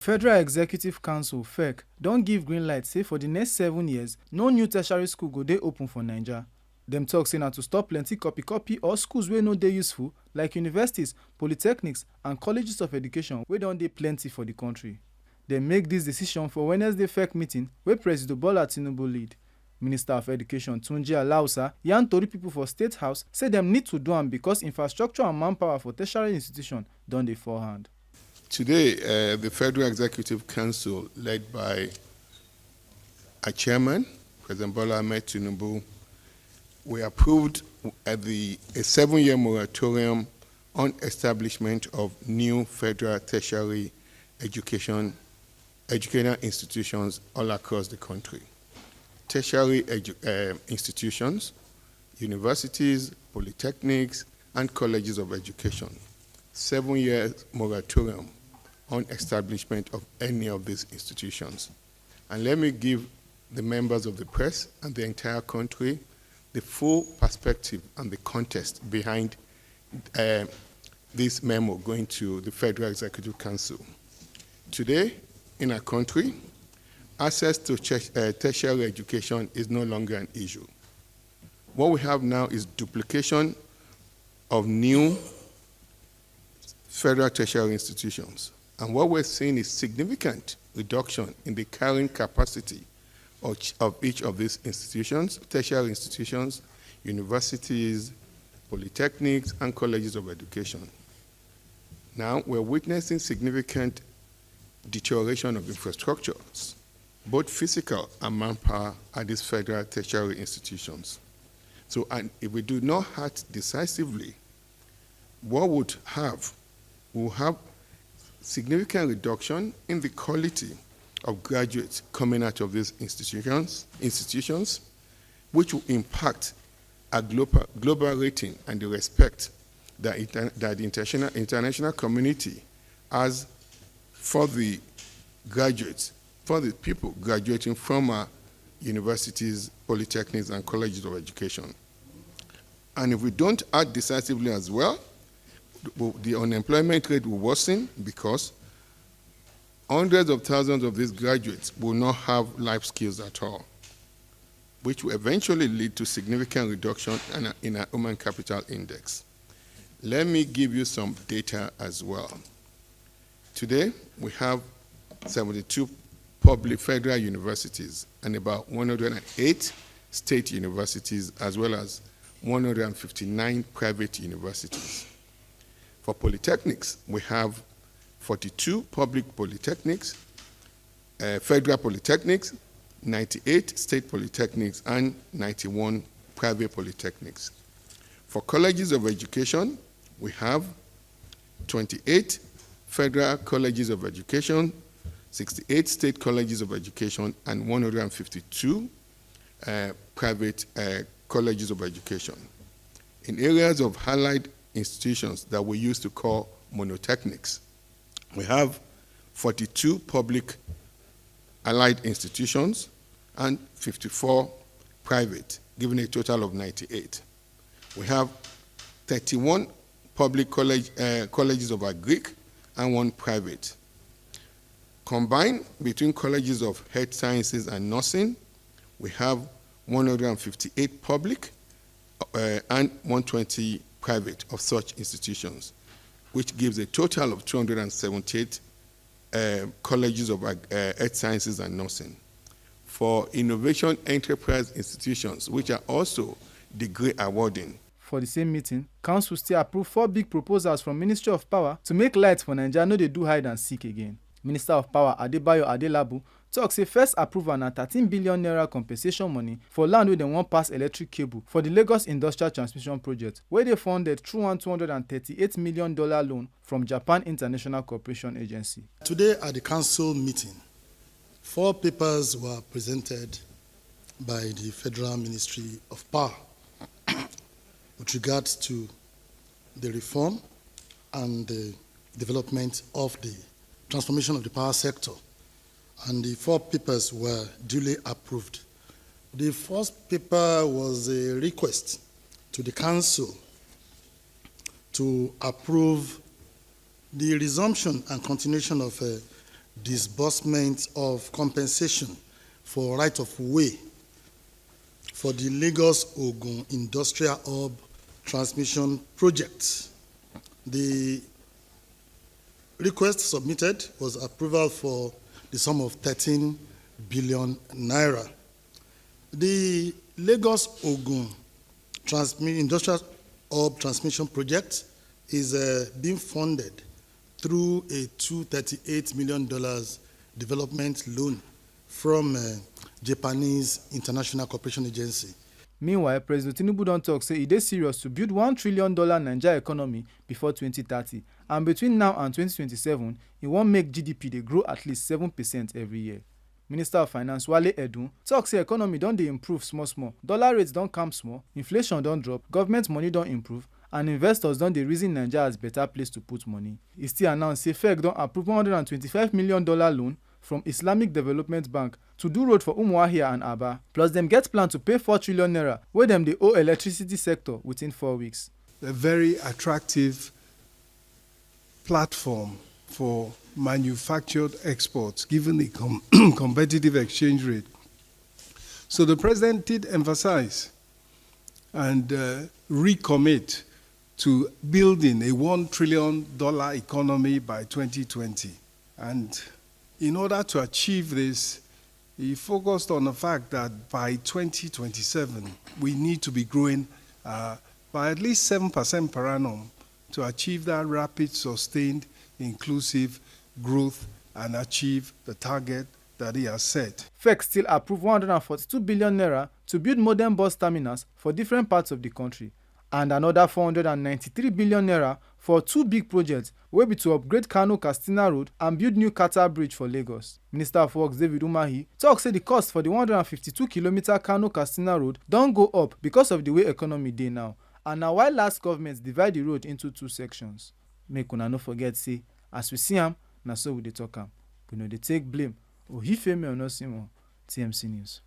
Federal Executive Council (FEC) don give green light say for di next 7 years, no new tertiary school go dey open for Naija. Dem tok say na to stop plenty copy or schools wey no dey useful like universities, polytechnics and colleges of education wey don dey plenty for di country. Dem make dis decision for Wednesday FEC meeting wey President Bola Tinubu lead. Minister of Education Tunji Alausa yarn tori pipo for State House say dem need to do am because infrastructure and manpower for tertiary institutions don dey fall hand. Today, the Federal Executive Council, led by our chairman, President Bola Ahmed Tinubu, we approved a 7-year moratorium on establishment of new federal tertiary educational institutions all across the country. Tertiary institutions, universities, polytechnics, and colleges of education. 7-year moratorium on establishment of any of these institutions. And let me give the members of the press and the entire country the full perspective and the context behind this memo going to the Federal Executive Council. Today, in our country, access to tertiary education is no longer an issue. What we have now is duplication of new federal tertiary institutions. And what we're seeing is significant reduction in the carrying capacity of each of these institutions, tertiary institutions, universities, polytechnics, and colleges of education. Now, we're witnessing significant deterioration of infrastructures, both physical and manpower, at these federal tertiary institutions. So, and if we do not act decisively, we'll have significant reduction in the quality of graduates coming out of these institutions, which will impact our global rating and the respect that the international community has for the graduates, for the people graduating from our universities, polytechnics, and colleges of education. And if we don't act decisively as well, the unemployment rate will worsen because hundreds of thousands of these graduates will not have life skills at all, which will eventually lead to significant reduction in our human capital index. Let me give you some data as well. Today, we have 72 public federal universities and about 108 state universities, as well as 159 private universities. For polytechnics, we have 42 public polytechnics, federal polytechnics, 98 state polytechnics, and 91 private polytechnics. For colleges of education, we have 28 federal colleges of education, 68 state colleges of education, and 152 private colleges of education. In areas of allied institutions that we used to call monotechnics, we have 42 public allied institutions and 54 private, giving a total of 98. We have 31 public colleges of agric and 1 private. Combined between colleges of health sciences and nursing, we have 158 public and 120 private of such institutions, which gives a total of 278 colleges of health sciences and nursing. For innovation enterprise institutions, which are also degree awarding. For the same meeting, Council still approved 4 big proposals from Ministry of Power to make light for Naija no dey do hide and seek again. Minister of Power Adebayo Adelabu tok say first approval na 13 billion naira compensation money for land wey dem wan pass electric cable for the Lagos Industrial Transmission Project, wey dey funded through one $238 million loan from Japan International Cooperation Agency. Today at the council meeting, 4 papers were presented by the Federal Ministry of Power with regards to the reform and the development of the transformation of the power sector. And the 4 papers were duly approved. The first paper was a request to the council to approve the resumption and continuation of disbursement of compensation for right of way for the Lagos-Ogun Industrial Hub Transmission Project. The request submitted was approval for the sum of 13 billion naira. The Lagos-Ogun Industrial Hub Transmission Project is being funded through a $238 million development loan from Japanese International Cooperation Agency. Meanwhile, President Tinubu don tok say e dey serious to build $1 trillion Naija economy before 2030, and between now and 2027, e wan make GDP dey grow at least 7% every year. Minister of Finance Wale Edun tok say economy don dey improve small-small, dollar rates don calm small, inflation don drop, government money don improve, and investors don dey reason Naija as better place to put money. E still announce say FEC don approve $125 million loan from Islamic Development Bank to do road for Umuahia and Aba. Plus, dem get plan to pay 4 trillion naira wey dem dey owe electricity sector within 4 weeks. A very attractive platform for manufactured exports, given the competitive exchange rate. So the president did emphasize and recommit to building a $1 trillion economy by 2020. And in order to achieve this, he focused on the fact that by 2027, we need to be growing by at least 7% per annum to achieve that rapid, sustained, inclusive growth and achieve the target that he has set. FEC still approve 142 billion naira to build modern bus terminals for different parts of the country, and another 493 billion naira for 2 big projects wey be to upgrade Kano-Katsina Road and build new Qatar Bridge for Lagos. Minister of Works David Umahi tok say the cost for the 152-kilometer Kano-Katsina Road don go up because of the way economy dey now, and na why last government divide the road into 2 sections. Make una no forget say, as we see am, na so we dey talk am. We no dey take blame. Ohifemi Onosimo, TMC News.